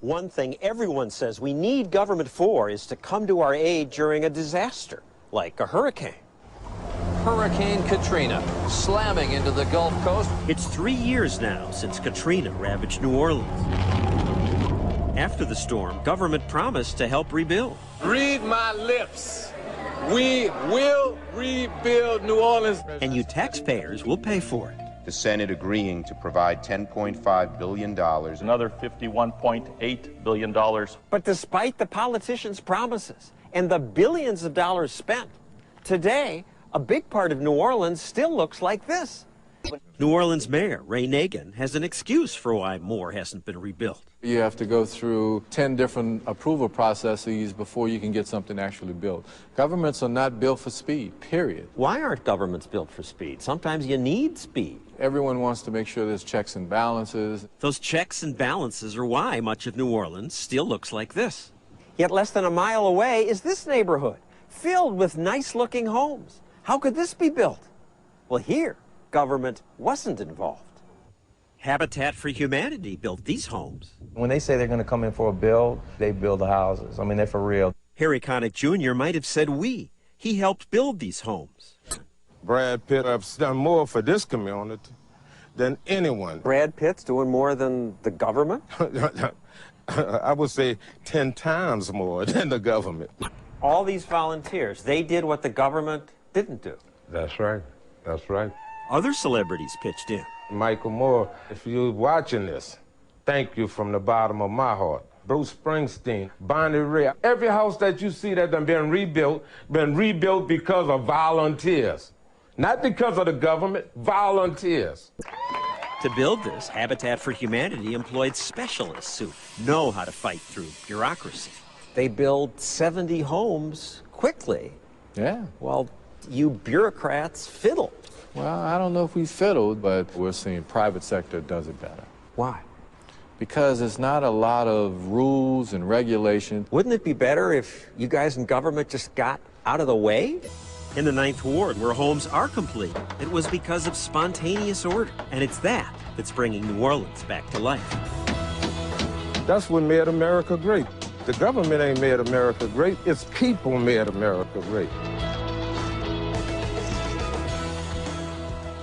One thing everyone says we need government for is to come to our aid during a disaster, like a hurricane. Hurricane Katrina slamming into the Gulf Coast. It's 3 years now since Katrina ravaged New Orleans. After the storm, government promised to help rebuild. Read my lips. We will rebuild New Orleans. And you taxpayers will pay for it. The Senate agreeing to provide $10.5 billion. Another $51.8 billion. But despite the politicians' promises and the billions of dollars spent, today, a big part of New Orleans still looks like this. New Orleans Mayor Ray Nagin has an excuse for why more hasn't been rebuilt. You have to go through 10 different approval processes before you can get something actually built. Governments are not built for speed, period. Why aren't governments built for speed? Sometimes you need speed. Everyone wants to make sure there's checks and balances. Those checks and balances are why much of New Orleans still looks like this. Yet less than a mile away is this neighborhood, filled with nice-looking homes. How could this be built? Well, here, government wasn't involved. Habitat for Humanity built these homes. When they say they're going to come in for a build, they build the houses. I mean, they're for real. Harry Connick Jr. might have said we. He helped build these homes. Brad Pitt has done more for this community than anyone. Brad Pitt's doing more than the government? I would say 10 times more than the government. All these volunteers, they did what the government didn't do. That's right. That's right. Other celebrities pitched in. Michael Moore, if you're watching this, thank you from the bottom of my heart. Bruce Springsteen, Bonnie Raitt, every house that you see that has been rebuilt because of volunteers. Not because of the government, volunteers. To build this, Habitat for Humanity employed specialists who know how to fight through bureaucracy. They build 70 homes quickly. Yeah. Well, you bureaucrats fiddle. Well, I don't know if we fiddled, but we're seeing private sector does it better. Why? Because it's not a lot of rules and regulations. Wouldn't it be better if you guys in government just got out of the way? In the 9th Ward, where homes are complete, it was because of spontaneous order. And it's that that's bringing New Orleans back to life. That's what made America great. The government ain't made America great. It's people made America great.